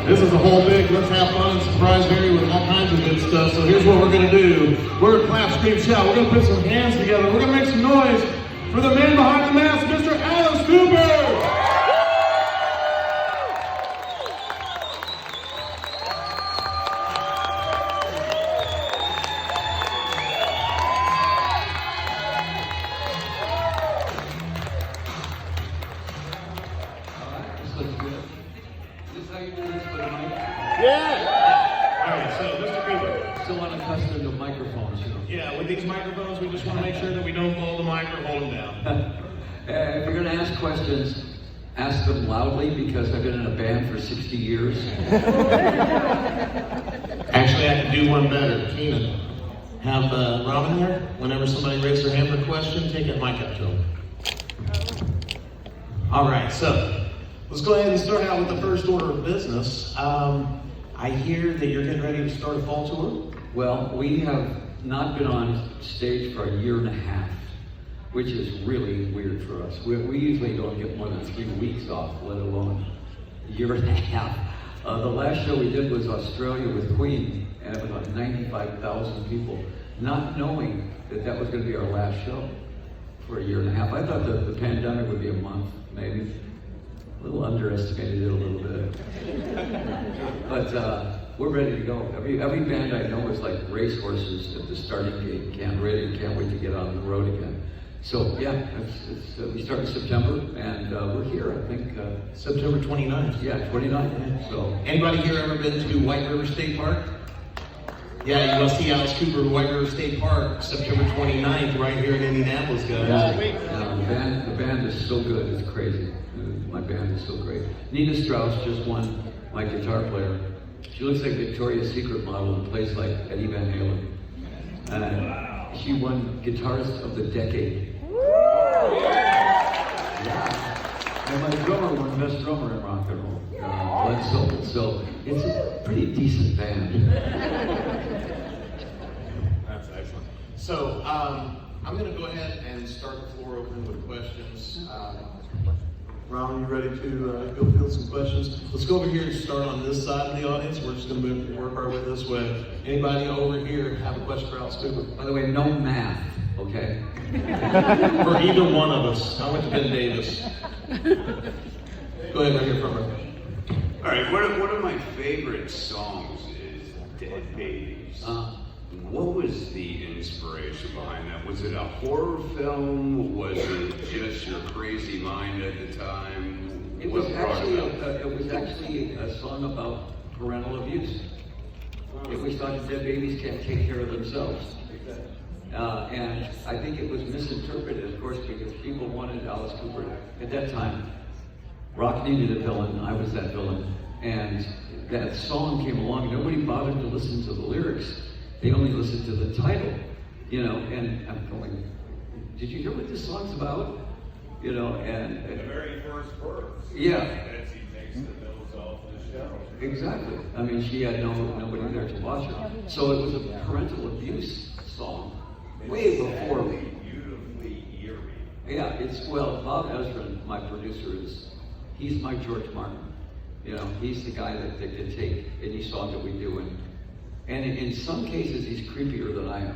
This is a whole big, let's have fun and surprise Harry with all kinds of good stuff. So here's what we're going to do. We're going to clap, scream, shout. We're going to put some hands together. We're going to make some noise for the man behind the mask, Mr. Alice Cooper. Yeah! Alright, so Mr. Cooper. Still unaccustomed to microphones, you know. Yeah, with these microphones, we just want to make sure that we don't blow the mic or hold them down. If you're going to ask questions, ask them loudly because I've been in a band for 60 years. Actually, I can do one better. Keenan, have Robin there. Whenever somebody raises their hand for a question, take that mic up to them. Alright, so let's go ahead and start out with the first order of business. I hear that you're getting ready to start a fall tour? Well, we have not been on stage for a year and a half, which is really weird for us. We usually don't get more than 3 weeks off, let alone a year and a half. The last show we did was Australia with Queen, and it was like 95,000 people, not knowing that that was going to be our last show for a year and a half. I thought the pandemic would be a month, maybe. A little underestimated it a little bit. But we're ready to go. Every band I know is like racehorses at the starting gate. Can't wait to get on the road again. So yeah, we start in September, and we're here, I think. September 29th. Yeah, 29th. So. Anybody here ever been to White River State Park? Yeah, you must see Alice Cooper at White River State Park, September 29th, right here in Indianapolis, guys. Yeah, the band is so good, it's crazy. My band is so great. Nina Strauss just won my guitar player. She looks like Victoria's Secret model and plays like Eddie Van Halen. She won Guitarist of the Decade. Yeah. And my drummer won Best Drummer in Rock and Roll. Bledsoe. So it's a pretty decent band. That's excellent. So I'm going to go ahead and start the floor open with questions. Ron, you ready to go field some questions? Let's go over here and start on this side of the audience. We're just going to work our way this way. Anybody over here have a question for Alice Cooper? By the way, no math, okay? For either one of us. I went to Ben Davis. Go ahead, right here from her. All right, one of my favorite songs is Dead Babies. What was the inspiration behind that? Was it a horror film? Was it just your crazy mind at the time? It was actually a song about parental abuse. It was thought that dead babies can't take care of themselves. And I think it was misinterpreted, of course, because people wanted Alice Cooper. At that time, rock needed a villain. I was that villain. And that song came along. Nobody bothered to listen to the lyrics. They only listened to the title, you know, and I'm going, did you hear what this song's about? You know, and the very first verse. Yeah. Betsy takes the bills off the shelf. Exactly. I mean, she had nobody there to watch her. So it was a parental abuse song. Way before. Beautifully eerie. Yeah, Bob Ezrin, my producer, he's my George Martin. You know, he's the guy that can take any song that we do and in some cases, he's creepier than I am.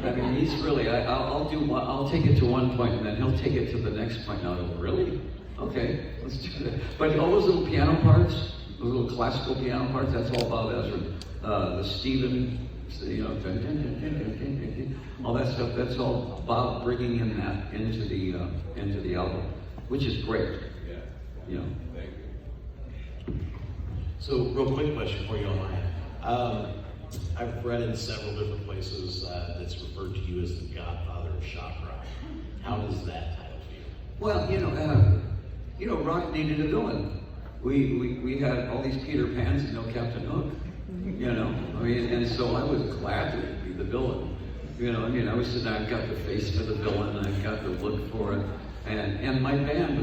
I mean, he's really, I'll take it to one point and then he'll take it to the next point. Now, really? Okay, let's do that. But all those little piano parts, those little classical piano parts, that's all Bob Ezrin. The Stephen, you know, all that stuff, that's all Bob bringing in that into the album, which is great. Yeah. You know. Thank you. So, real quick question for you on mine. I've read in several different places that's referred to you as the godfather of shock rock. How does that title feel? Well, you know, rock needed a villain. We had all these Peter Pans and no Captain Hook. You know, I mean, and so I was glad to be the villain. You know, I mean, I was sitting there, I've got the face for the villain, and I've got the look for it. And my band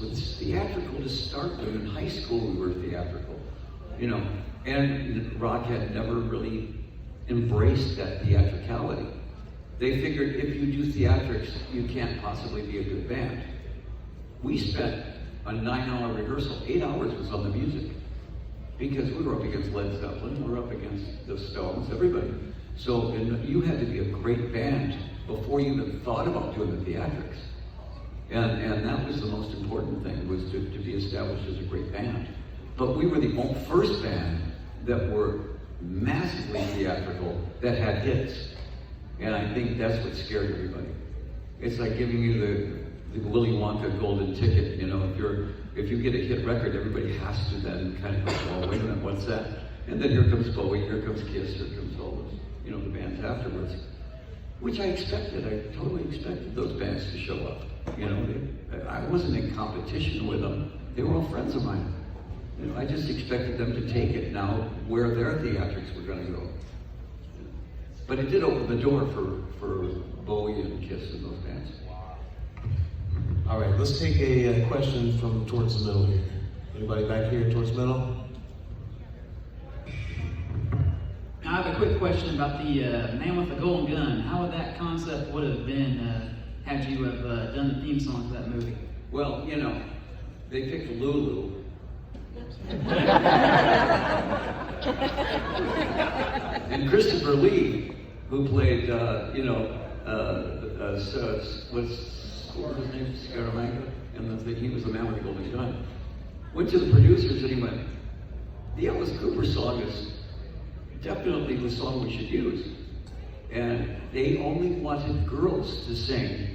was theatrical to start with. In high school, we were theatrical. You know, and rock had never really embraced that theatricality. They figured if you do theatrics, you can't possibly be a good band. We spent a 9-hour rehearsal, 8 hours was on the music. because we were up against Led Zeppelin, we were up against the Stones, everybody. So you had to be a great band before you even thought about doing the theatrics. And that was the most important thing, was to be established as a great band. But we were the first band that were massively theatrical, that had hits. And I think that's what scared everybody. It's like giving you the Willy Wonka golden ticket, you know, if you get a hit record, everybody has to then kind of go, oh, wait a minute, what's that? And then here comes Bowie, here comes Kiss, here comes all those, you know, the bands afterwards. Which I expected, I totally expected those bands to show up. You know, I wasn't in competition with them. They were all friends of mine. You know, I just expected them to take it now where their theatrics were going to go. But it did open the door for Bowie and Kiss and those bands. All right, let's take a question from towards the middle here. Anybody back here towards the middle? I have a quick question about the Man with the Golden Gun. How would that concept would have been had you have done the theme song for that movie? Well, you know, they picked Lulu. And Christopher Lee, who played, what was his name? Scaramanga? And he was the Man with the Golden Gun. Went to the producers and he went, the Alice Cooper song is definitely the song we should use. And they only wanted girls to sing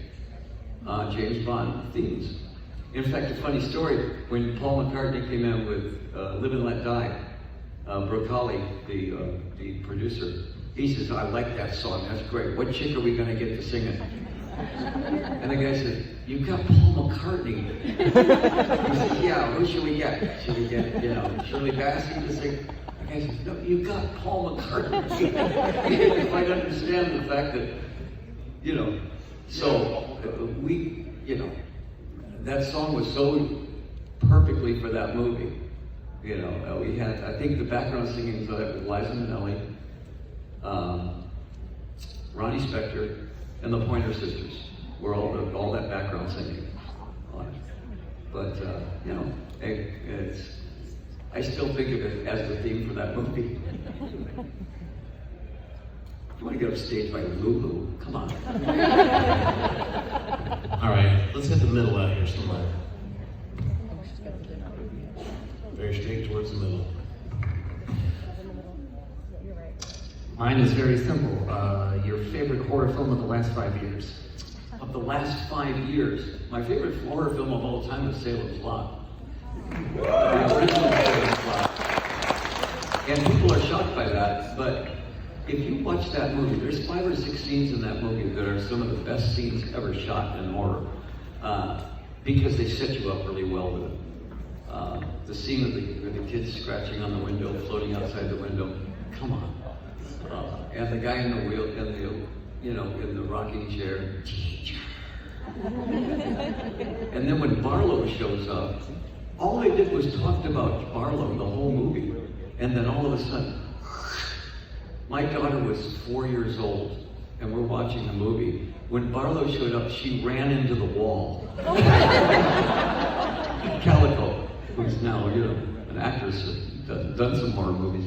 James Bond themes. In fact, a funny story, when Paul McCartney came in with Live and Let Die, Broccoli, the producer, he says, I like that song, that's great. What chick are we going to get to sing it? And the guy said, you've got Paul McCartney. He said, yeah, who should we get? Should we get, Shirley Bassey to sing? The guy says, no, you've got Paul McCartney. He didn't quite understand the fact that, that song was so perfectly for that movie. We had, I think the background singing for that was Liza Minnelli, Ronnie Spector, and the Pointer Sisters were all that background singing on it. But, I still think of it as the theme for that movie. You want to get upstaged by Lulu? Come on. All right, let's hit the middle out here somewhere. Very straight towards the middle. Mine is very simple. Your favorite horror film of the last 5 years? Of the last 5 years, my favorite horror film of all time is Salem's Lot. The original Salem's Lot. And people are shocked by that, but if you watch that movie, there's 5 or 6 scenes in that movie that are some of the best scenes ever shot in horror, because they set you up really well with it. The scene of the kids scratching on the window, floating outside the window, come on. And the guy in the wheel, in the rocking chair. And then when Barlow shows up, all they did was talked about Barlow the whole movie. And then all of a sudden, my daughter was 4 years old, and we're watching the movie. When Barlow showed up, she ran into the wall. Calico, who's now, an actress, done some horror movies.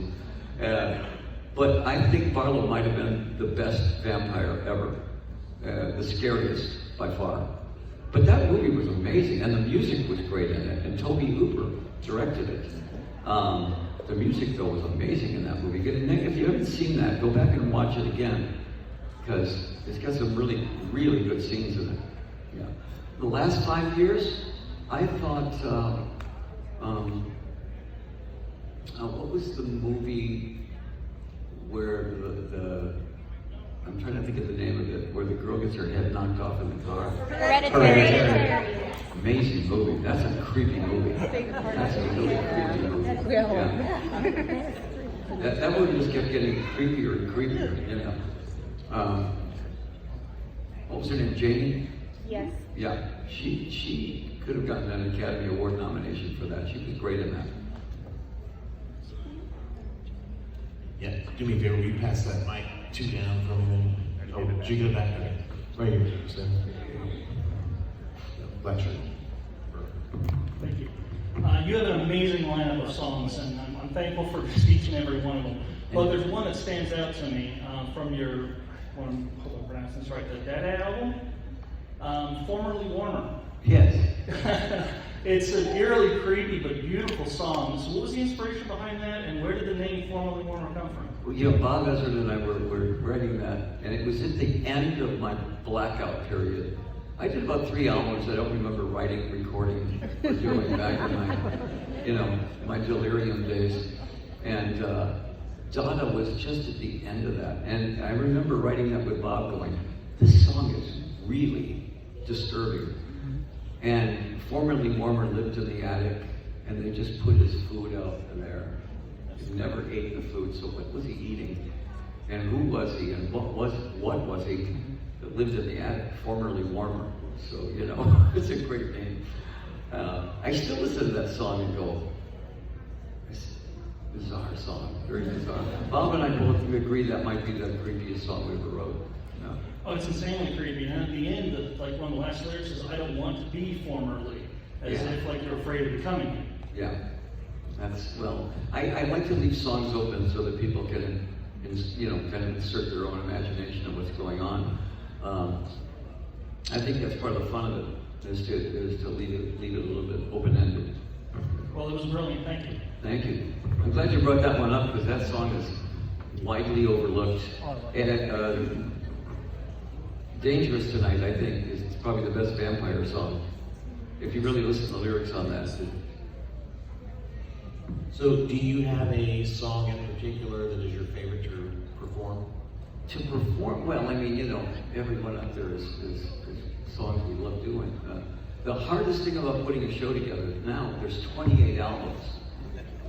But I think Barlow might have been the best vampire ever, the scariest by far. But that movie was amazing, and the music was great in it, and Tobe Hooper directed it. The music, though, was amazing in that movie. If you haven't seen that, go back and watch it again, because it's got some really, really good scenes in it. Yeah. The last 5 years, I thought, what was the movie where I'm trying to think of the name of it, where the girl gets her head knocked off in the car? Hereditary. Amazing movie. That's a creepy movie. That's a really creepy movie. Yeah. That movie just kept getting creepier and creepier, What was her name? Janie? Yes. Yeah. She could have gotten an Academy Award nomination for that. She was great in that. Yeah, do me a favor, will you pass that mic 2 down from me? Oh, did you get it back? Okay. Right here, Sam. Black shirt. Thank you. You have an amazing lineup of songs, and I'm thankful for just each and every one of them. Well, there's one that stands out to me from your, hope I'm pronouncing this right, the Dada album, Formerly Warmer. Yes. It's an eerily creepy but beautiful song. So what was the inspiration behind that, and where did the name Formerly Warmer come from? Well, you know, Bob Ezra and I were writing that, and it was at the end of my blackout period. I did about 3 albums I don't remember writing, recording, or doing back in my, my delirium days. And Dada was just at the end of that. And I remember writing that with Bob going, this song is really disturbing. And Formerly Warmer lived in the attic, and they just put his food out there. He never ate the food, so what was he eating? And who was he? And what was he that lived in the attic? Formerly Warmer. So, it's a great name. I still listen to that song and go, it's a bizarre song, very bizarre. Bob and I both agree that might be the creepiest song we ever wrote. No. Oh, it's insanely creepy. And at the end, like one of the last lyrics is, I don't want to be formerly, as if like you're afraid of becoming it. Yeah. I like to leave songs open so that people can, kind of insert their own imagination of what's going on. I think that's part of the fun of it, is to leave it a little bit open-ended. Well, it was brilliant. Thank you. Thank you. I'm glad you brought that one up, because that song is widely overlooked. And Dangerous Tonight, I think, is probably the best vampire song. If you really listen to the lyrics on that. So, do you have a song in particular that is your favorite to perform? To perform, well, everyone out there is songs we love doing. The hardest thing about putting a show together now, there's 28 albums,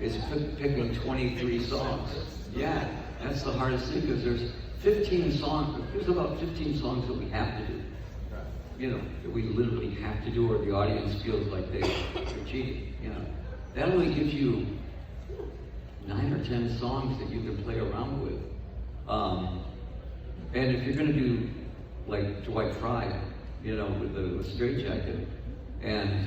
is picking 23 songs. Yeah, that's the hardest thing, because there's 15 songs, there's about 15 songs that we have to do. That we literally have to do, or the audience feels like they're cheating. That only gives you 9 or 10 songs that you can play around with. And if you're going to do like Dwight Fry, with the Straight Jacket, and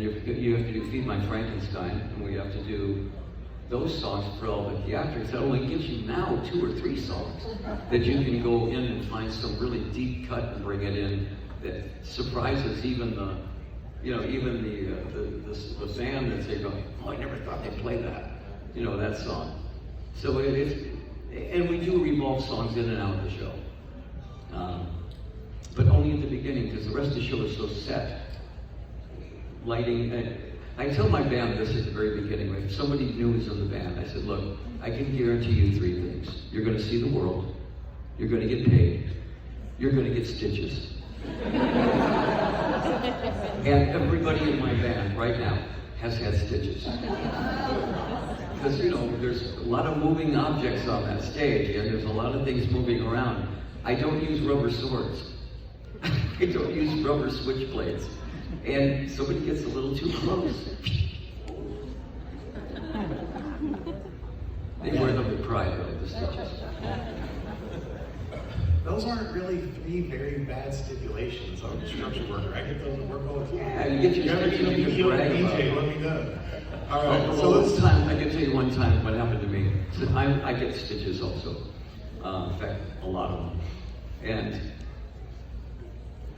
you have to do Feed My Frankenstein, and we have to do those songs for all the theatrics, that only gives you now 2 or 3 songs that you can go in and find some really deep cut and bring it in that surprises even the fan that's going, oh, I never thought they'd play that, that song. So and we do revolve songs in and out of the show. But only at the beginning, because the rest of the show is so set. Lighting, I tell my band this at the very beginning. If somebody new is in the band, I said, look, I can guarantee you 3 things. You're going to see the world, you're going to get paid, you're going to get stitches. And everybody in my band right now has had stitches. Because, there's a lot of moving objects on that stage, and there's a lot of things moving around. I don't use rubber swords. I don't use rubber switchblades. And somebody gets a little too close. They wear them with pride, though, the stitches. Those aren't really 3 very bad stipulations. I'm a construction worker. I get those at work all the time. Yeah, you get your stitches, you can brag about DJ, it. let me know. All right, I can tell you one time what happened to me. So I get stitches also. In fact, a lot of them. And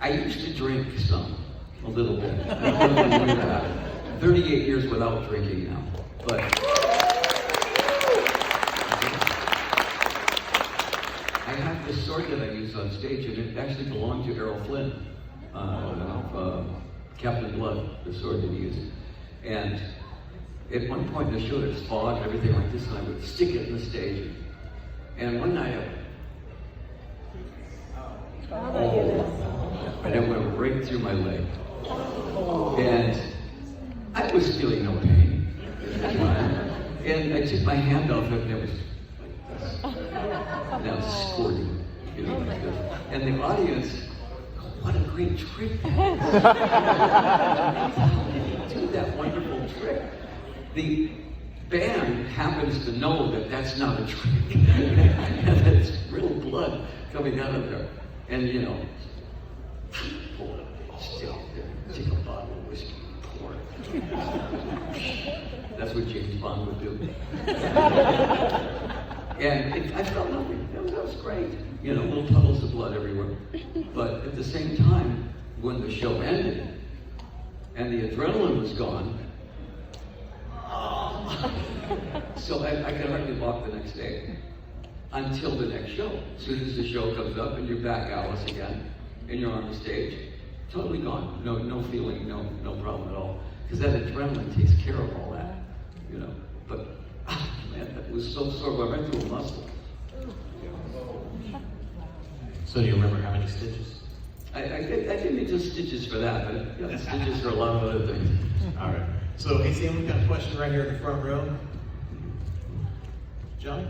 I used to drink a little bit. I'm 38 years without drinking now. But I have this sword that I use on stage, and it actually belonged to Errol Flynn, Captain Blood, the sword that he used. And at one point in the show, there's fog and everything like this, and I would stick it in the stage. And one night, and it went right through my leg. And I was feeling no pain at the time. And I took my hand off it, and it was like this. Now it's squirting, like this. And the audience, what a great trick. How did he do that wonderful trick? The band happens to know that that's not a trick. And that it's real blood coming out of there. And pull it up, still, take a bottle of whiskey, pour it. That's what James Bond would do. And I felt nothing. That was great. You know, little puddles of blood everywhere. But at the same time, when the show ended and the adrenaline was gone, so I could hardly walk the next day until the next show. As soon as the show comes up and you're back Alice again, and you're on the stage, totally gone. No feeling, no problem at all. Because that adrenaline takes care of all that, you know. But man, that was so sore. I went through a muscle. So do you remember how many stitches? I didn't need just stitches for that, but you know, stitches for a lot of other things. All right. So, hey Sam, we've got a question right here in the front row. Johnny?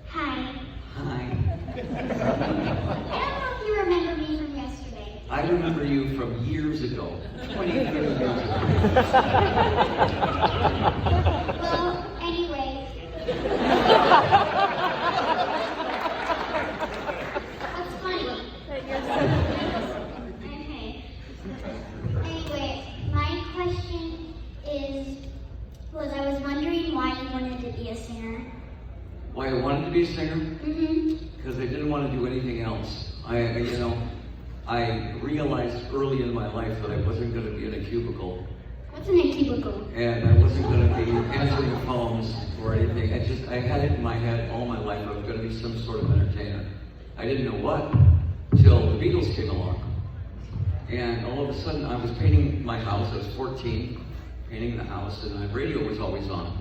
Hi. Hi. I don't know if you remember me from yesterday. I remember you from years ago, 20, 30 years ago. Well, anyway. What's funny? Okay. Anyway, my question was I was wondering why you wanted to be a singer. Why I wanted to be a singer? Mm-hmm. Because I didn't want to do anything else. I realized early in my life that I wasn't going to be in a cubicle, What's in a cubicle? and I wasn't going to be answering phones or anything. I had it in my head all my life. I was going to be some sort of entertainer. I didn't know what till the Beatles came along, and all of a sudden I was painting my house. I was 14, painting the house, and the radio was always on.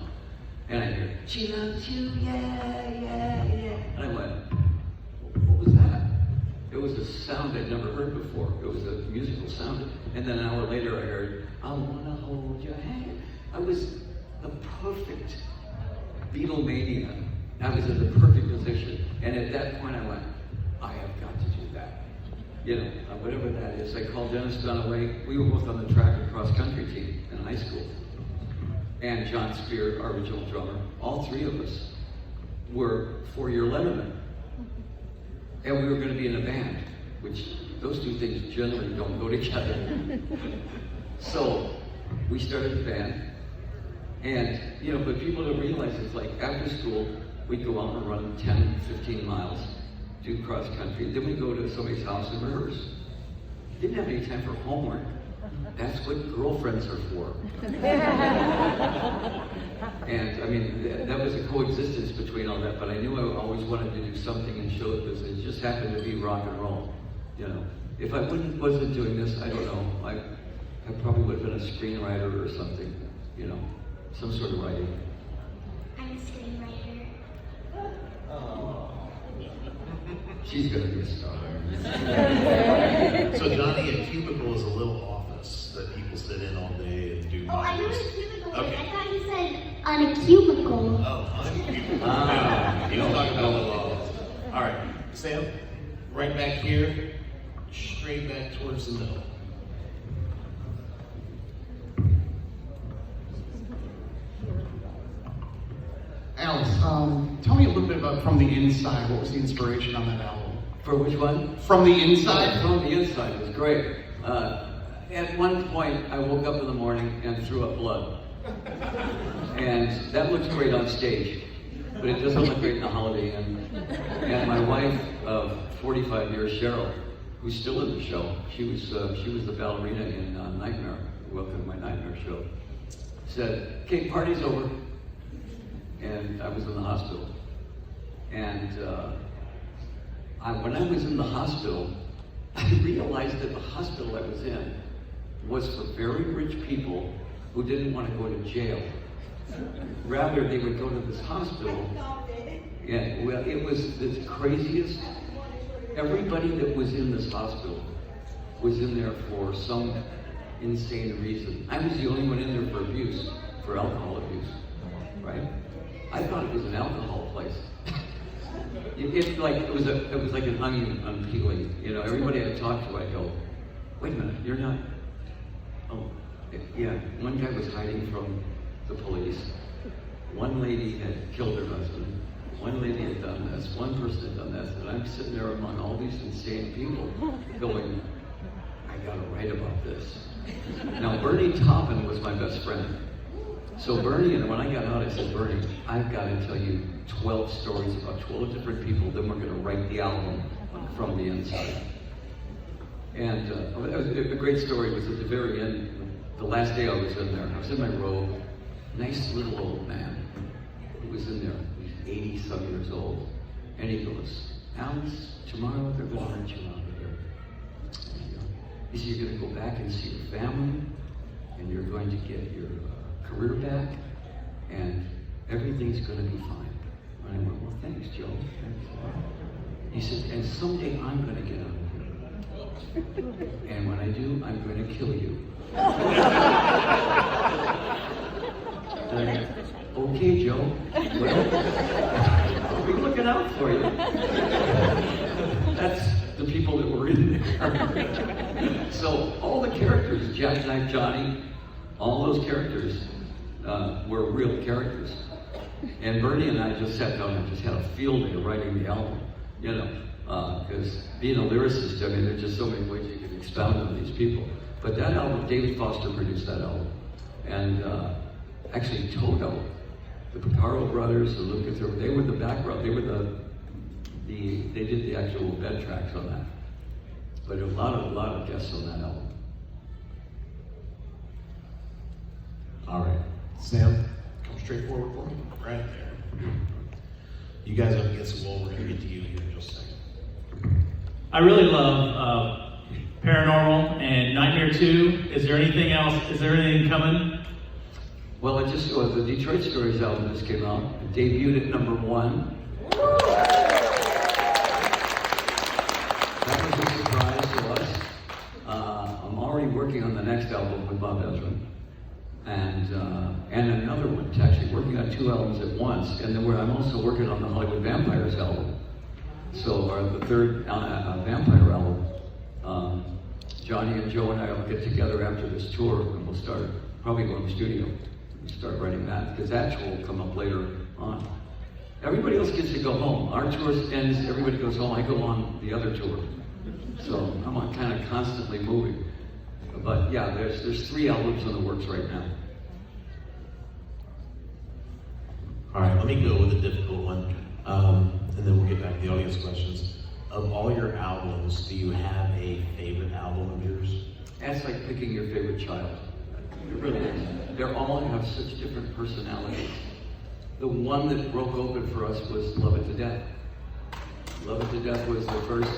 And I heard, "She loves you, yeah, yeah, yeah." And I went, "What was that?" It was a sound I'd never heard before. It was a musical sound. And then an hour later I heard, "I wanna hold your hand." I was the perfect Beatlemania. I was in the perfect position. And at that point I went, I have got to do that. You know, whatever that is. I called Dennis Dunaway. We were both on the track and cross country team in high school. And John Spear, our original drummer, all three of us were four-year lettermen. And we were going to be in a band, which those two things generally don't go together. So we started the band. And, you know, but people don't realize it's like after school, we'd go out and run 10, 15 miles, do cross country. Then we'd go to somebody's house and rehearse. Didn't have any time for homework. That's what girlfriends are for. And I mean, that was a coexistence between all that, but I knew I always wanted to do something in show business. It just happened to be rock and roll, you know. If I wasn't doing this, I don't know, I probably would have been a screenwriter or something, you know, some sort of writing. I'm a screenwriter. She's gonna be a star. So Johnny, a cubicle is a little office that people sit in all day and do Oh, I know minors. what a cubicle is. Okay. I thought you said on a cubicle. Oh, on a cubicle. Ah. He was talking about a little office. All right, Sam, right back here, straight back towards the middle. Alice, tell me a little bit about From the Inside. What was the inspiration on that album? For which one? From the Inside? From the Inside was great. At one point, I woke up in the morning and threw up blood. And that looks great on stage, but it doesn't look great in the Holiday Inn. And my wife of 45 years, Cheryl, who's still in the show, she was the ballerina in Nightmare, Welcome to My Nightmare show, said, "Okay, party's over." And I was in the hospital. And when I was in the hospital, I realized that the hospital I was in was for very rich people who didn't want to go to jail. Rather, they would go to this hospital. Yeah, well, it was the craziest. Everybody that was in this hospital was in there for some insane reason. I was the only one in there for abuse, for alcohol abuse, right? I thought it was an alcohol place. It was like an onion unpeeling. You know, everybody I talked to, I'd go, "Wait a minute, you're not." Oh, yeah. One guy was hiding from the police. One lady had killed her husband. One lady had done this. One person had done this. And I'm sitting there among all these insane people, going, gotta write about this. Now, Bernie Taupin was my best friend. So Bernie, and when I got out, I said, Bernie, I've got to tell you 12 stories about 12 different people, then we're gonna write the album from the inside. And it was a great story. It was at the very end, the last day I was in there. I was in my robe, nice little old man who was in there. He's 80-some years old. And he goes, Alice, tomorrow they're going to let you out of here. He said, you're going to go back and see your family, and you're going to get your career back, and everything's going to be fine. And I went, well, thanks, Joe. He said, and someday I'm going to get out of here. And when I do, I'm going to kill you. Okay, Joe. Well, I'll be looking out for you. That's the people that were in there. So all the characters, Jackknife Johnny, all those characters were real characters. And Bernie and I just sat down and just had a field day writing the album, you know, because being a lyricist, I mean, there's just so many ways you can expound on these people. But that album, David Foster produced that album. And actually Toto, the Picaro brothers, the Lucas, they were the background, they did the actual bed tracks on that. But a lot of guests on that album. All right, Sam, come straight forward for me, right there. You guys up against the wall, we're gonna get to you here in just a second. I really love Paranormal and Nightmare 2. Is there anything else? Is there anything coming? Well, the Detroit Stories album just came out. It debuted at #1. That was a surprise to us. I'm already working on the next album with Bob Ezrin. And another one, actually working on 2 albums at once. And then I'm also working on the Hollywood Vampires album. So the third Vampire album. Johnny and Joe and I will get together after this tour and we'll start probably going to the studio and start writing that, because that tour will come up later on. Everybody else gets to go home. Our tour ends, everybody goes home, I go on the other tour. So I'm kind of constantly moving. But yeah, there's 3 albums in the works right now. All right, let me go with a difficult one, and then we'll get back to the audience questions. Of all your albums, do you have a favorite album of yours? That's like picking your favorite child. It really is. They all have such different personalities. The one that broke open for us was Love It to Death. Love It to Death was the first,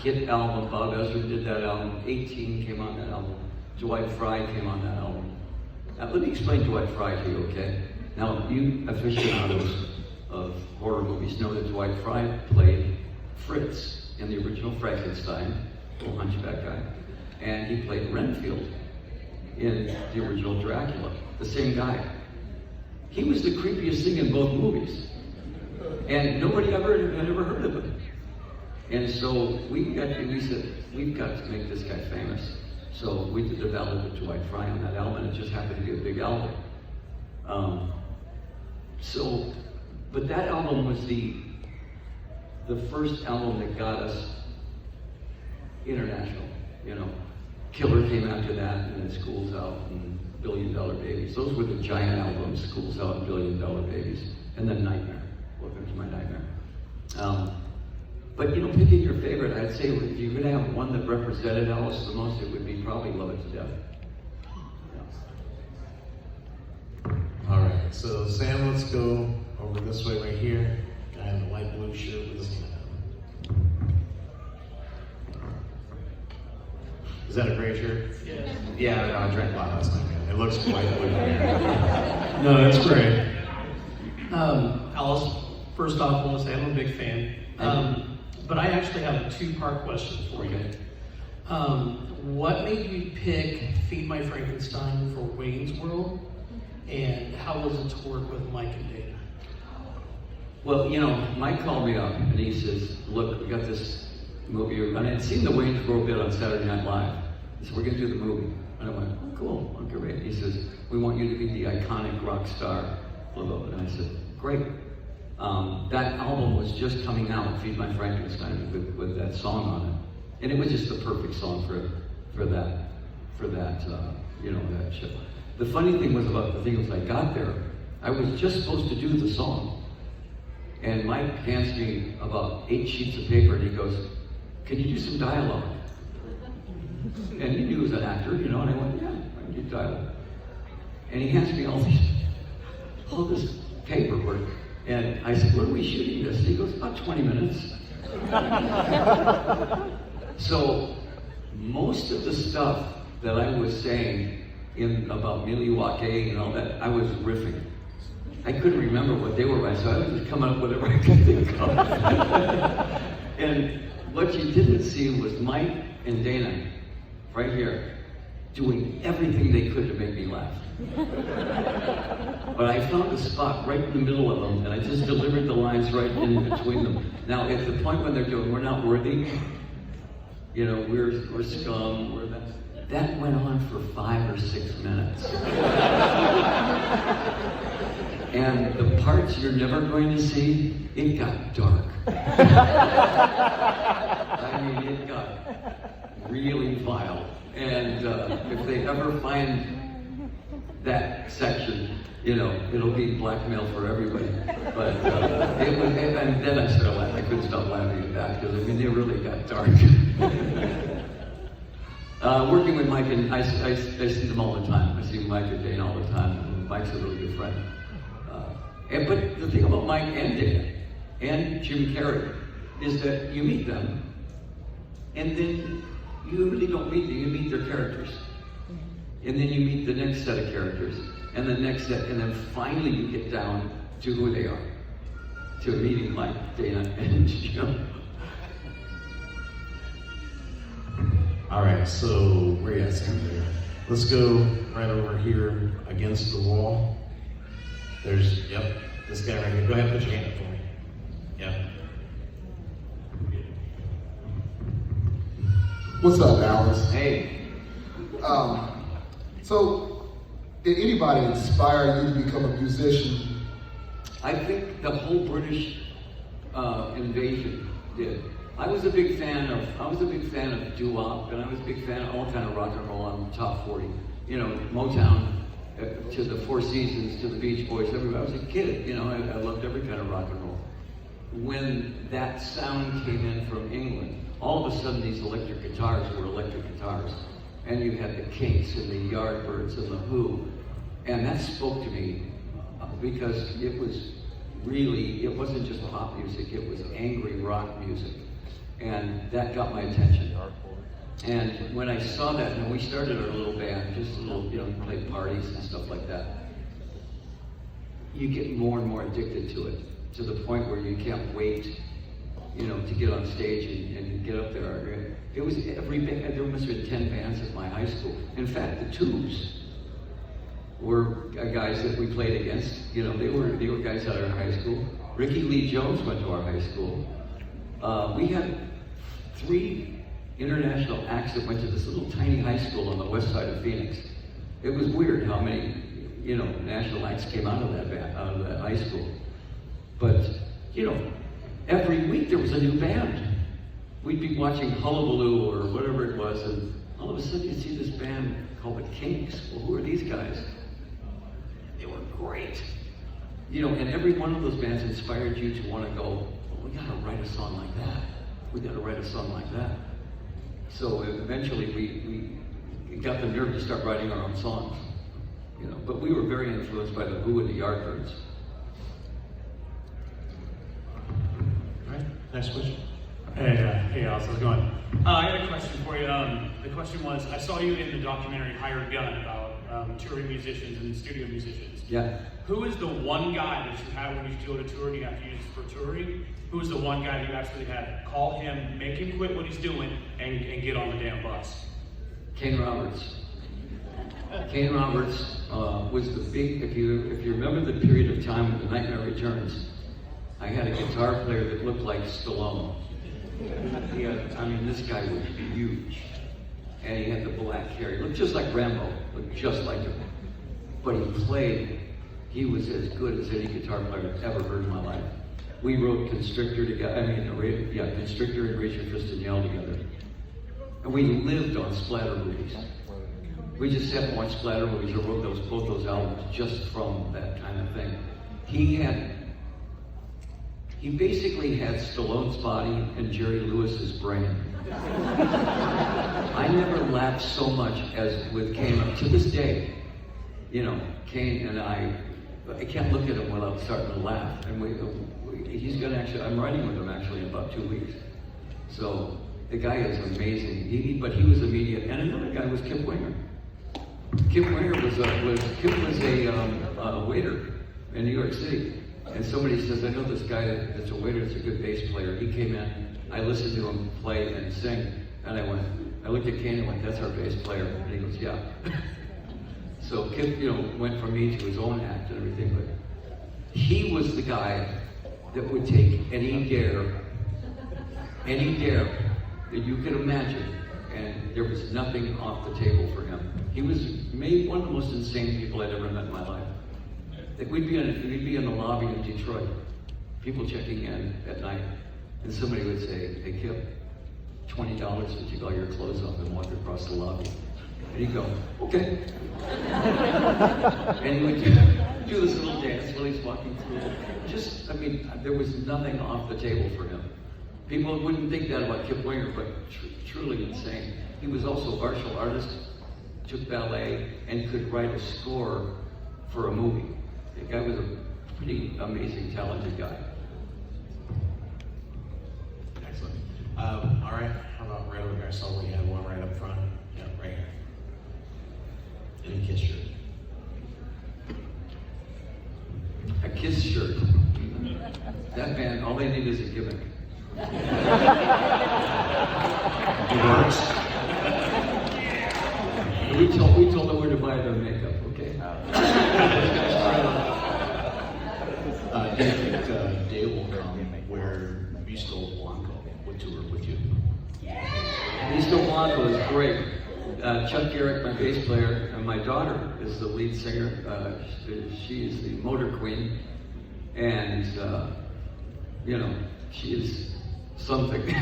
hit album. Bob Ezrin did that album. 18 came on that album. Dwight Fry came on that album. Now, let me explain Dwight Fry to you, okay? Now, you aficionados of horror movies know that Dwight Fry played Fritz in the original Frankenstein, the hunchback guy, and he played Renfield in the original Dracula, the same guy. He was the creepiest thing in both movies, and nobody had ever heard of him. And so we said, we've got to make this guy famous. So we did a ballad with Dwight Fry on that album, and it just happened to be a big album. But that album was the first album that got us international, Killer came after that, and then School's Out, and $1 Billion Babies. Those were the giant albums, School's Out and $1 Billion Babies. And then Nightmare, Welcome to My Nightmare. But picking your favorite, I'd say if you're gonna have one that represented Alice the most, it would be probably Love It to Death. Yeah. All right, so Sam, let's go over this way right here. Guy in the light blue shirt with his hand out. Is that a gray shirt? Yes. Yeah, no, I drank a lot last night, man. It looks quite blue. No, that's great. Alice, first off, I want to say I'm a big fan. But I actually have a 2-part question for you. What made you pick Feed My Frankenstein for Wayne's World? And how was it to work with Mike and Dana? Well, Mike called me up and he says, look, we got this movie. And I had seen the Wayne's World bit on Saturday Night Live. He said, we're going to do the movie. And I went, oh, cool, okay, great. He says, we want you to be the iconic rock star. And I said, great. That album was just coming out, Feed My Frankenstein, with that song on it. And it was just the perfect song for for that, that show. The funny thing was I got there, I was just supposed to do the song. And Mike hands me about 8 sheets of paper and he goes, "Can you do some dialogue?" And he knew he was an actor, and I went, "Yeah, I can do dialogue." And he hands me all this paperwork. And I said, "When are we shooting this?" And he goes, "About 20 minutes. So most of the stuff that I was saying about Milwaukee and all that, I was riffing. I couldn't remember what they were writing, so I was just coming up with whatever I could think of. And what you didn't see was Mike and Dana, right here, doing everything they could to make me laugh. But I found a spot right in the middle of them, and I just delivered the lines right in between them. Now, at the point when they're doing, "We're not worthy," we're scum, we're that. That went on for 5 or 6 minutes. And the parts you're never going to see, it got dark. I mean, it got really vile. And if they ever find that section, it'll be blackmail for everybody. But it was, and then I started laughing. I couldn't stop laughing at that because they really got dark. Working with Mike, and I see them all the time. I see Mike and Dana all the time. And Mike's a really good friend. But the thing about Mike and Dana and Jim Carrey is that you meet them, and then you really don't meet them. You meet their characters, and then you meet the next set of characters, and the next set, and then finally you get down to who they are, to meeting Mike, Dana, and Jim. All right, so where you at, Sam? Let's go right over here against the wall. Yep, this guy right here. Go ahead and put your hand up for me. Yep. What's up, Alex? Hey. So, did anybody inspire you to become a musician? I think the whole British invasion did. I was a big fan of doo-wop, and I was a big fan of all kind of rock and roll on top 40. Motown, to the Four Seasons, to the Beach Boys, everybody. I was a kid, I loved every kind of rock and roll. When that sound came in from England, all of a sudden these electric guitars were electric guitars. And you had the Kinks and the Yardbirds and the Who. And that spoke to me because it wasn't just pop music, it was angry rock music. And that got my attention. And when I saw that, and we started our little band, just a little, played parties and stuff like that, you get more and more addicted to it, to the point where you can't wait, to get on stage and get up there. It was every band, there must have been 10 bands at my high school. In fact, the Tubes were guys that we played against. They were guys at our high school. Ricky Lee Jones went to our high school. We had 3 international acts that went to this little tiny high school on the west side of Phoenix. It was weird how many, national acts came out of that high school. But, every week there was a new band. We'd be watching Hullabaloo or whatever it was, and all of a sudden you'd see this band called the Kinks. Well, who are these guys? They were great. And every one of those bands inspired you to want to go, well, we gotta write a song like that. We gotta write a song like that. So eventually we got the nerve to start writing our own songs. But we were very influenced by the Who and the Yardbirds. All right, next question. Hey, Alex, how's it going? I had a question for you. The question was, I saw you in the documentary Hired Gun about touring musicians and studio musicians. Yeah. Who is the one guy that you had when you go to tour and you have to use for touring? Who is the one guy you actually had call him, make him quit what he's doing, and get on the damn bus? Kane Roberts. Kane Roberts was the big, if you remember the period of time when The Nightmare Returns, I had a guitar player that looked like Stallone. This guy was huge. And he had the black hair. He looked just like Rambo, looked just like him. But he was as good as any guitar player I've ever heard in my life. We wrote Constrictor together, Constrictor and Raise Your Fist and Yell together. And we lived on splatter movies. We just sat and watched splatter movies. I wrote both those albums just from that kind of thing. He basically had Stallone's body and Jerry Lewis's brain. I never laughed so much as with Kane to this day. You know, Kane and I can't look at him without starting to laugh. And he's gonna actually, I'm writing with him actually in about 2 weeks. So the guy is amazing. But he was immediate. And another guy was Kip Winger. Kip Winger was a waiter in New York City. And somebody says, I know this guy that's a waiter, that's a good bass player. He came in, I listened to him play and sing, and I looked at Kane and went, that's our bass player. And he goes, yeah. So Kip, went from me to his own act and everything, but he was the guy that would take any dare that you could imagine, and there was nothing off the table for him. He was maybe one of the most insane people I'd ever met in my life. Like we'd be in the lobby in Detroit, people checking in at night, and somebody would say, hey Kip, $20 to take all your clothes off and walk across the lobby. And he'd go, okay. And he would do this little dance while he's walking through. There was nothing off the table for him. People wouldn't think that about Kip Winger, but truly insane. He was also a martial artist, took ballet, and could write a score for a movie. The guy was a pretty amazing, talented guy. Excellent. All right, how about right over here? I saw we had one right up front. Yeah, right here. And a kiss shirt. A kiss shirt. That band, all they need is a gimmick. It works. We told them where to buy their makeup, okay? Do you think a day will come where Visto Blanco would tour with you? Visto Blanco is great. Chuck Garrett, my bass player, and my daughter is the lead singer. She is the motor queen, and she is something.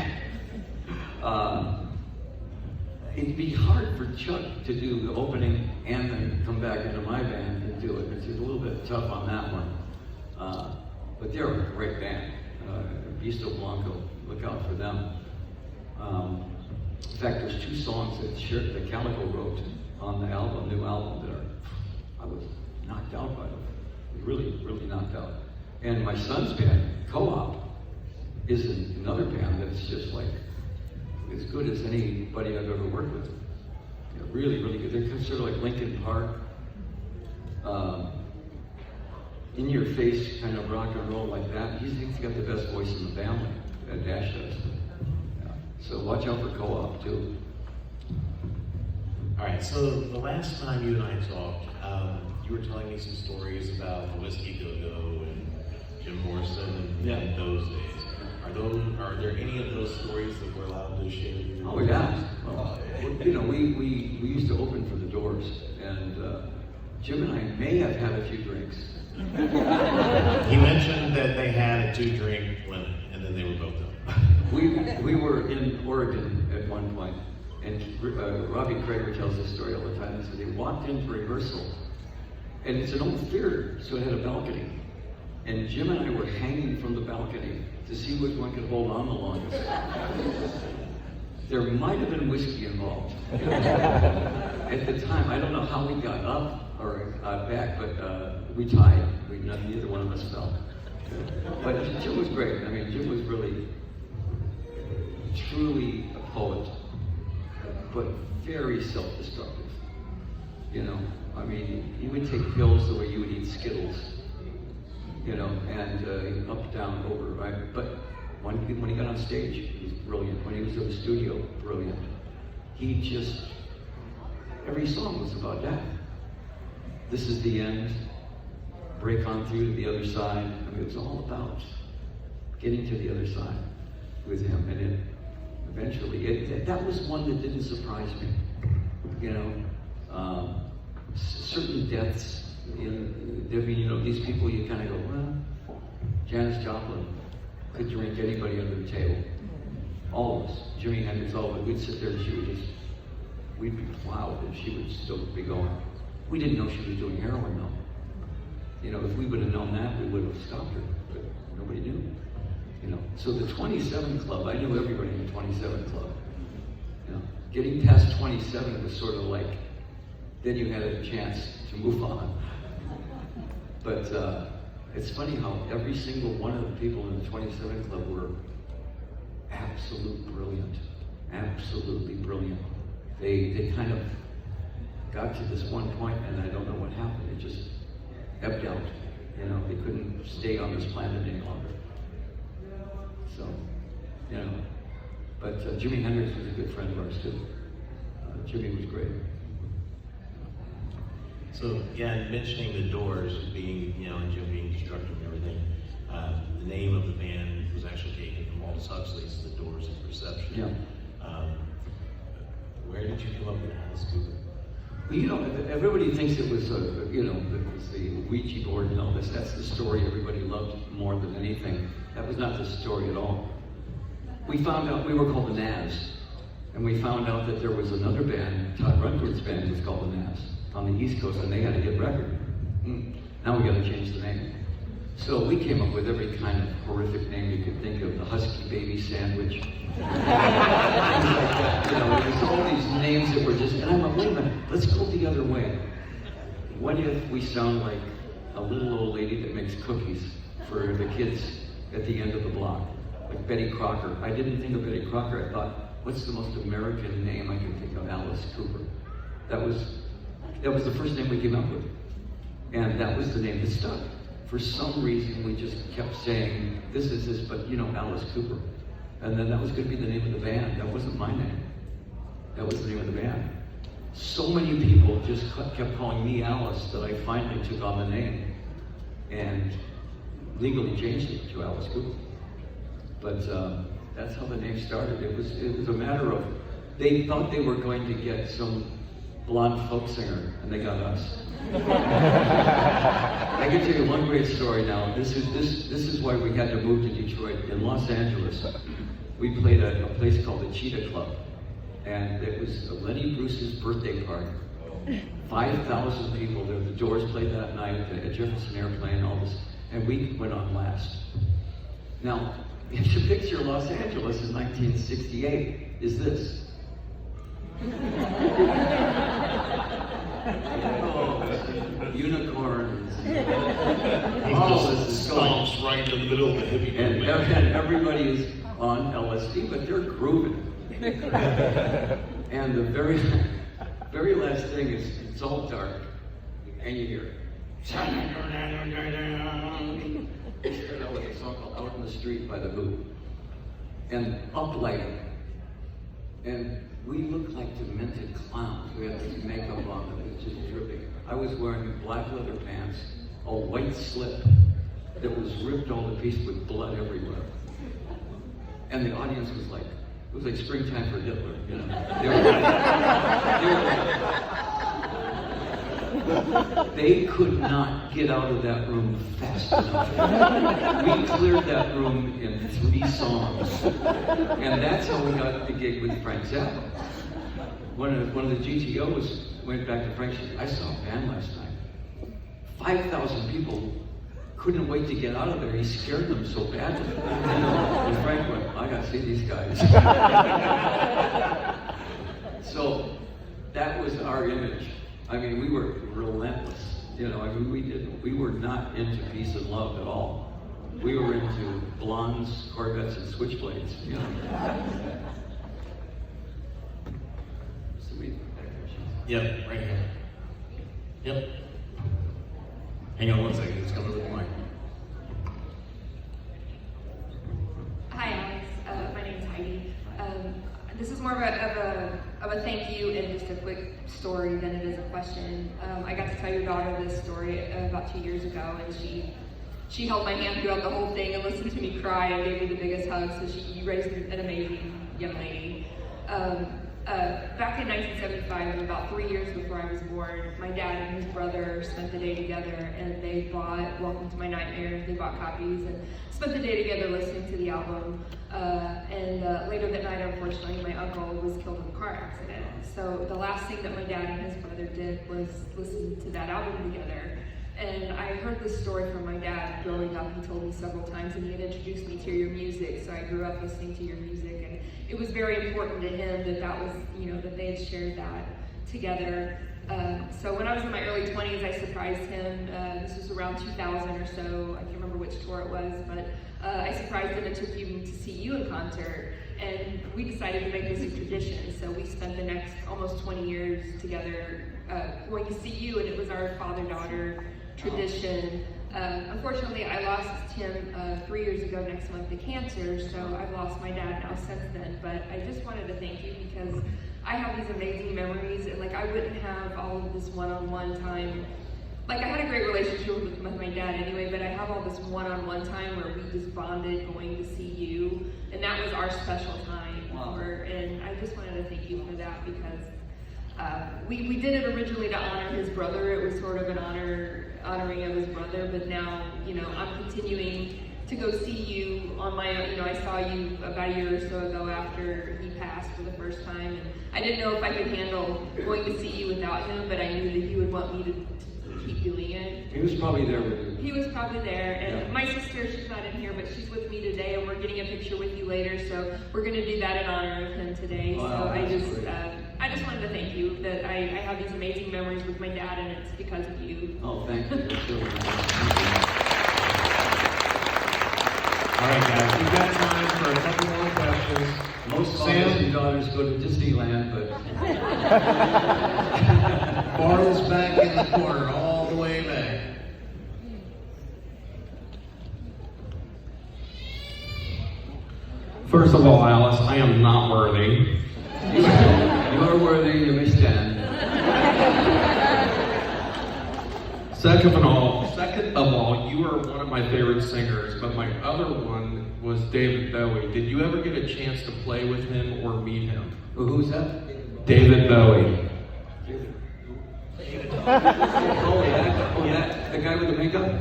It'd be hard for Chuck to do the opening and then come back into my band and do it. It's a little bit tough on that one. But they're a great band. Visto Blanco, look out for them. In fact, there's 2 songs that Calico wrote on the album, new album, that I was knocked out by them. Really, really knocked out. And my son's band, Co-op, is another band that's just like as good as anybody I've ever worked with. Really, really good. They're sort of like Linkin Park, in your face kind of rock and roll like that. He's got the best voice in the family. Dash does. Yeah. So watch out for Co-op too. All right, so the last time you and I talked, you were telling me some stories about the Whiskey Go-Go and Jim Morrison and those days. Are there any of those stories that we're allowed to share? Oh yeah. Well, we used to open for the Doors, and Jim and I may have had a few drinks. He mentioned that they had a 2-drink limit, and then they were both done. We were in Oregon at one point, and Robbie Krager tells this story all the time. He said they walked in for rehearsal, and it's an old theater, so it had a balcony. And Jim and I were hanging from the balcony to see which one could hold on the longest. There might have been whiskey involved. At the time, I don't know how we got up or back, but we tied. Neither one of us fell. But Jim was great. I mean, Jim was really, truly a poet, but very self-destructive. He would take pills the way you would eat Skittles. And up, down, over, right? But when he got on stage, he was brilliant. When he was in the studio, brilliant. Every song was about that. This is the end. Break on through to the other side. It was all about getting to the other side with him. And eventually, that was one that didn't surprise me. Certain deaths. These people you kind of go, well, Janis Joplin could drink anybody under the table. All of us, Jimi Hendrix, all of it. We'd sit there and we'd be plowed and she would still be going. We didn't know she was doing heroin though. You know, if we would have known that, we would have stopped her, but nobody knew. You know, so the 27 Club, I knew everybody in the 27 Club. You know, getting past 27 was sort of like, then you had a chance to move on. But it's funny how every single one of the people in the 27 Club were absolutely brilliant. They kind of got to this one point, and I don't know what happened. It just ebbed out. You know, they couldn't stay on this planet any longer. So, you know, but Jimi Hendrix was a good friend of ours too. Jimmy was great. So, yeah, and mentioning the Doors being, you know, and Jim being destructive and everything, the name of the band was actually taken from Aldous Huxley's The Doors of Perception. Yeah. Where did you come up with Alice Cooper? Well, you know, everybody thinks it was, you know, it was the Ouija board and all this. That's the story everybody loved more than anything. That was not the story at all. We found out, we were called the Naz, and we found out that there was another band, Todd Rundgren's band was called the Naz, on the East Coast, and they had a hit record. Now we gotta change the name. So we came up with every kind of horrific name you could think of, the Husky Baby Sandwich. Things like that, you know, there's all these names that were just, and I'm like, wait a minute, let's go the other way. What if we sound like a little old lady that makes cookies for the kids at the end of the block? Like Betty Crocker. I didn't think of Betty Crocker, I thought, what's the most American name I can think of? Alice Cooper. That was the first name we came up with. And that was the name that stuck. For some reason, we just kept saying, this is this, but you know, Alice Cooper. And then that was going to be the name of the band. That wasn't my name. That was the name of the band. So many people just kept calling me Alice that I finally took on the name and legally changed it to Alice Cooper. But that's how the name started. It was a matter of, they thought they were going to get some blonde folk singer, and they got us. I can tell you one great story now. This is why we had to move to Detroit. In Los Angeles, we played at a place called the Cheetah Club, and it was Lenny Bruce's birthday party. 5,000 people there. The Doors played that night, the Jefferson Airplane, all this, and we went on last. Now, if you picture Los Angeles in 1968, is this. Unicorns. All this is stomps right in the middle of the hippie movement. And everybody is on LSD, but they're grooving. And the very last thing is, it's all dark, and you hear, they start out with a song called Out in the Street by The Who, and uplighting. And we looked like demented clowns. We had this makeup on that was just dripping. I was wearing black leather pants, a white slip that was ripped all to pieces with blood everywhere. And the audience was like, it was like springtime for Hitler, you know. They could not get out of that room fast enough. We cleared that room in 3 songs. And that's how we got the gig with Frank Zappa. One of the GTOs went back to Frank and said, I saw a band last night. 5,000 people couldn't wait to get out of there. He scared them so badly. And Frank went, I gotta see these guys. So that was our image. I mean, we were relentless. You know, I mean, we were not into peace and love at all. We were into blondes, Corvettes, and switchblades, you know. Yep, right here. Yep. Hang on one second, it's coming with the mic. Hi, Alex. My name is Heidi. This is more of a thank you and just a quick story than it is a question. I got to tell your daughter this story about 2 years ago, and she held my hand throughout the whole thing and listened to me cry and gave me the biggest hug. So you raised an amazing young lady. Back in 1975, about 3 years before I was born, my dad and his brother spent the day together, and they bought Welcome to My Nightmare. They bought copies and spent the day together listening to the album. Later that night, unfortunately, my uncle was killed in a car accident. So the last thing that my dad and his brother did was listen to that album together. And I heard this story from my dad growing up. He told me several times, and he had introduced me to your music, so I grew up listening to your music. And it was very important to him that was, that they had shared that together. So when I was in my early 20s, I surprised him. This was around 2000 or so. I can't remember which tour it was, but I surprised him and took him to see you in concert. And we decided to make this a tradition. So we spent the next almost 20 years together going to see you, and it was our father-daughter tradition. Unfortunately, I lost him 3 years ago next month to cancer, so I've lost my dad now since then. But I just wanted to thank you because I have these amazing memories, and I wouldn't have all of this one-on-one time. I had a great relationship with my dad anyway, but I have all this one-on-one time where we just bonded going to see you, and that was our special time. Wow. And I just wanted to thank you for that because we did it originally to honor his brother. It was sort of an honoring of his brother, but now, I'm continuing to go see you on my own. I saw you about a year or so ago after he passed for the first time, and I didn't know if I could handle going to see you without him, but I knew that he would want me to keep doing it. He was probably there with you. He was probably there, and Yeah. my sister, she's not in here, but she's with me today, and we're getting a picture with you later, so we're going to do that in honor of him today. Wow, So that's great. I just wanted to thank you that I have these amazing memories with my dad, and it's because of you. Oh, thank you. That's really nice. All right, guys, we've got time for a couple more questions. Most Sam? fathers and daughters go to Disneyland, but Bartle's back in the corner, all the way back. First of all, Alice, I am not worthy. you are worthy, you may stand. Second of all, you are one of my favorite singers, but my other one was David Bowie. Did you ever get a chance to play with him or meet him? Who's that? David Bowie. that the guy with the makeup?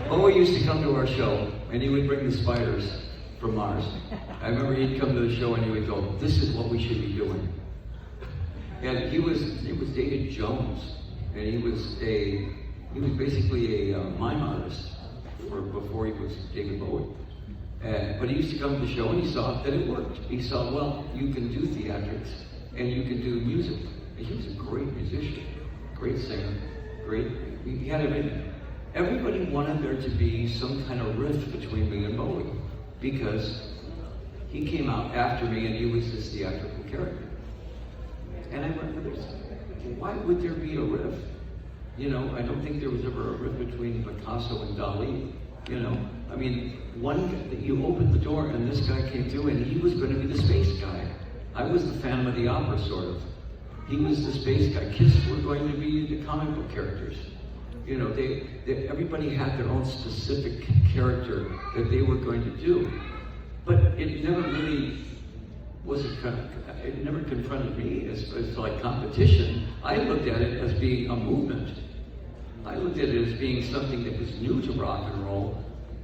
Bowie used to come to our show, and he would bring the spiders from Mars. I remember he'd come to the show and he would go, "This is what we should be doing." And it was David Jones, and he was basically a mime artist before he was David Bowie. But he used to come to the show and he saw that it worked. He saw, well, you can do theatrics and you can do music. And he was a great musician, great singer, he had everything. Everybody wanted there to be some kind of rift between me and Bowie because he came out after me and he was this theatrical character. And I went, why would there be a rift? I don't think there was ever a rift between Picasso and Dali. You opened the door and this guy came through and he was going to be the space guy. I was the Phantom of the Opera, sort of. He was the space guy. Kiss were going to be the comic book characters. Everybody had their own specific character that they were going to do. But it never really it never confronted me as like competition. I looked at it as being a movement. I looked at it as being something that was new to rock and roll.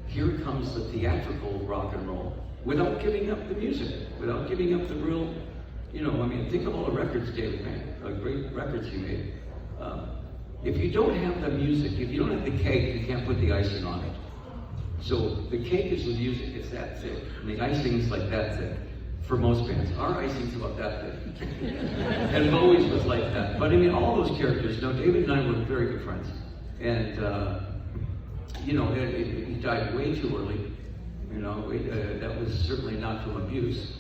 Here comes the theatrical rock and roll, without giving up the music, without giving up the real, think of all the records David made, great records he made. If you don't have the music, if you don't have the cake, you can't put the icing on it. So the cake is the music, it's that thick, and the icing's like that thick. For most bands, our icing's about that thick. And Bowie's was like that. But all those characters, David and I were very good friends. And, he died way too early. That was certainly not from abuse.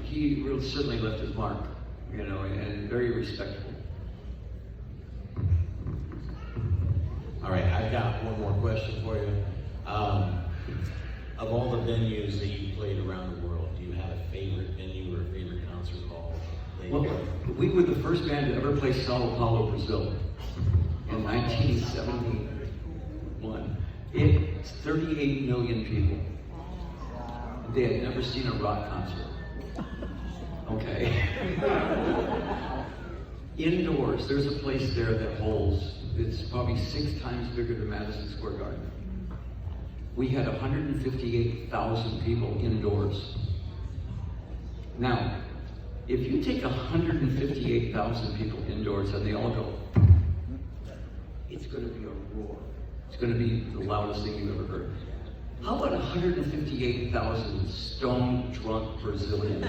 He really certainly left his mark, and very respectable. All right, I've got one more question for you. Of all the venues that you played around the world, do you have a favorite venue or a favorite concert hall? Well, we were the first band to ever play Sao Paulo, Brazil in 1971. It's 38 million people. They had never seen a rock concert. Okay. Indoors, there's a place there that holds, it's probably 6 times bigger than Madison Square Garden. We had 158,000 people indoors. Now, if you take 158,000 people indoors and they all go, it's going to be a roar. It's going to be the loudest thing you've ever heard. How about 158,000 stone drunk Brazilians?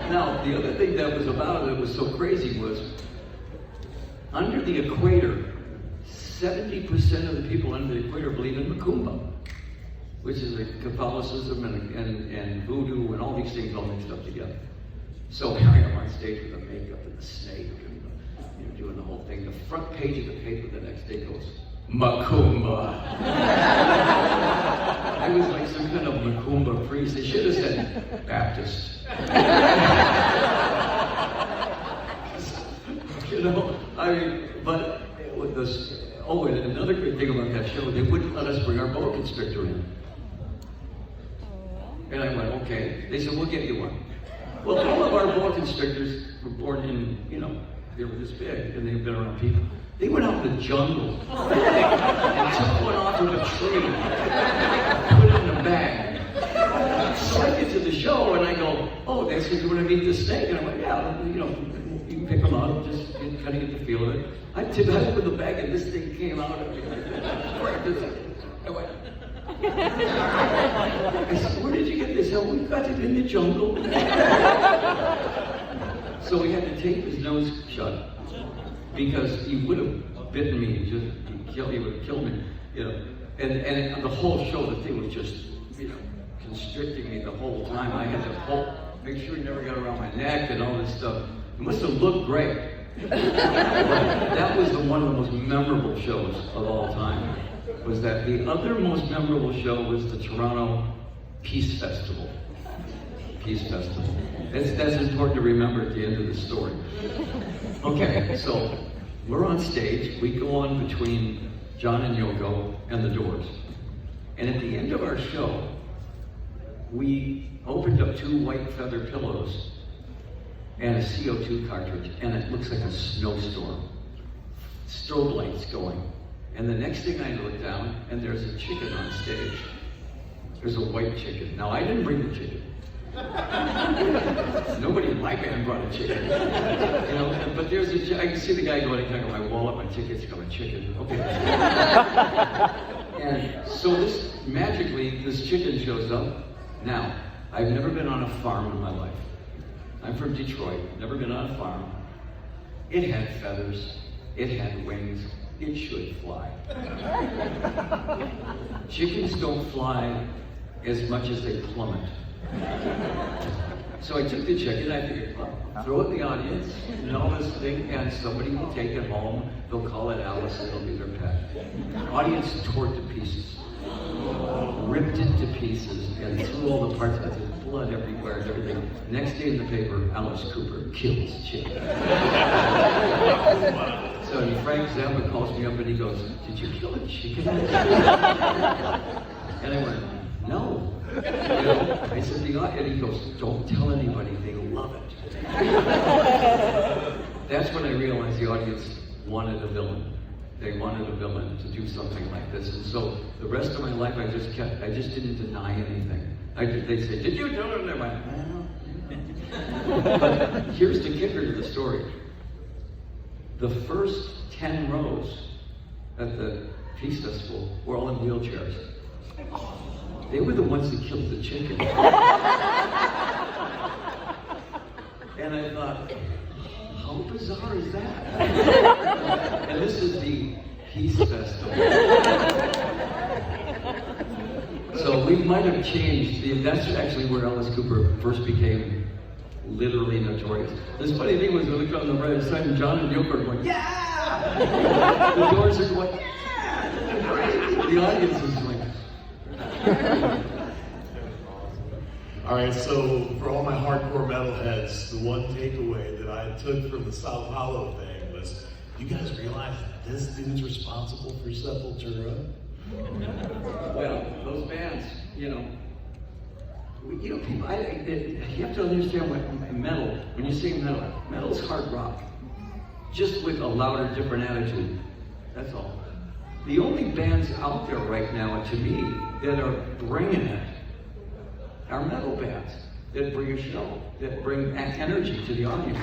Now, the other thing that was about it that was so crazy was, under the equator, 70% of the people under the equator believe in Macumba, which is like Catholicism and voodoo and all these things all mixed up together. So here I am on stage with the makeup and the snake and doing the whole thing. The front page of the paper the next day goes, Macumba. I was like some kind of Macumba priest. They should have said Baptist. You know, I mean, but with this, oh, and another great thing about that show, they wouldn't let us bring our boa constrictor in. And I went, okay. They said, we'll get you one. Well, all of our boa constrictors were born in, they were this big, and they've been around people. They went out in the jungle and took one off of a tree, put it in a bag. So I get to the show, and I go, oh, they said, you want to meet the snake? And I'm like, yeah, you can pick them up, just kind of get the feel of it. I opened the bag, and this thing came out of me. I went, I said, where did you get this? Oh, we got it in the jungle. So we had to tape his nose shut because he would have bitten me, he would have killed me, And the whole show, the thing was just, constricting me the whole time. I had to make sure he never got around my neck and all this stuff. It must have looked great. But that was one of the most memorable shows of all time. Was that the other most memorable show was the Toronto Peace Festival. Peace Festival. That's important to remember at the end of the story. Okay, so we're on stage. We go on between John and Yoko and the Doors. And at the end of our show, we opened up 2 white feather pillows and a CO2 cartridge, and it looks like a snowstorm. Strobe lights going. And the next thing I look down, and there's a chicken on stage. There's a white chicken. Now, I didn't bring the chicken. Nobody in my band brought a chicken. But I can see the guy going, I got my wallet, my tickets, got my chicken. Okay. And so magically, this chicken shows up. Now, I've never been on a farm in my life. I'm from Detroit, never been on a farm. It had feathers, it had wings, it should fly. Chickens don't fly as much as they plummet. So I took the chicken, I figured, throw it in the audience, and all this thing, and somebody will take it home, they'll call it Alice, and it'll be their pet. Audience tore it to pieces. Ripped it to pieces, and threw all the parts of it, there's blood everywhere and everything. Next day in the paper, Alice Cooper kills chicken. So Frank Zappa calls me up and he goes, did you kill a chicken? And I went, no. I said, and he goes, don't tell anybody, they love it. That's when I realized the audience wanted a villain. They wanted a villain to do something like this. And so the rest of my life, I just didn't deny anything. They'd say, did you do it? And I went, well. But here's the kicker to the story. The first 10 rows at the Peace Festival were all in wheelchairs. They were the ones that killed the chicken. And I thought, how bizarre is that? And this is the Peace Festival. So we might have changed. That's actually where Alice Cooper first became literally notorious. This funny thing was, when we looked on the right side, and John and Yoko are going, yeah! The Doors are going, yeah! The audience is like... All right, so for all my hardcore metalheads, the one takeaway that I took from the Sao Paulo thing was You guys realize that this dude's responsible for Sepultura? Well, those bands, people, you have to understand what metal, when you say metal is hard rock, just with a louder, different attitude. That's all. The only bands out there right now, to me, that are bringing it are metal bands that bring a show, that bring energy to the audience.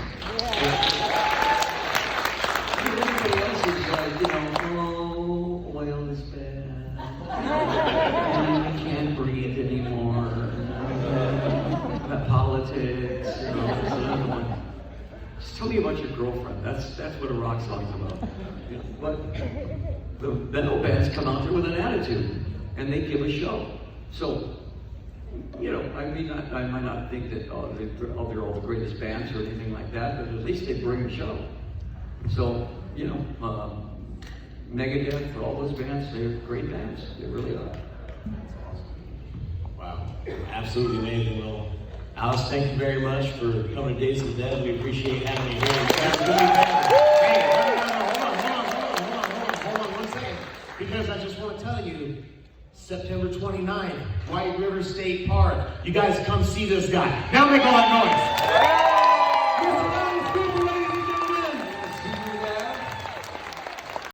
Everybody else is like, oh, oil is bad, and you can't breathe anymore, politics, there's another one. Just tell me about your girlfriend. That's what a rock song's about. But the metal bands come out there with an attitude, and they give a show. So, I might not think that they're all the greatest bands or anything like that, but at least they bring a show. So, Megadeth, for all those bands, they're great bands. They really are. Wow, absolutely amazing. Well, Alice, thank you very much for coming to Days of the Dead. We appreciate having you here. Hey, hold on 1 second. Because I just want to tell you, September 29th, White River State Park. You guys come see this guy. Now make a lot of noise.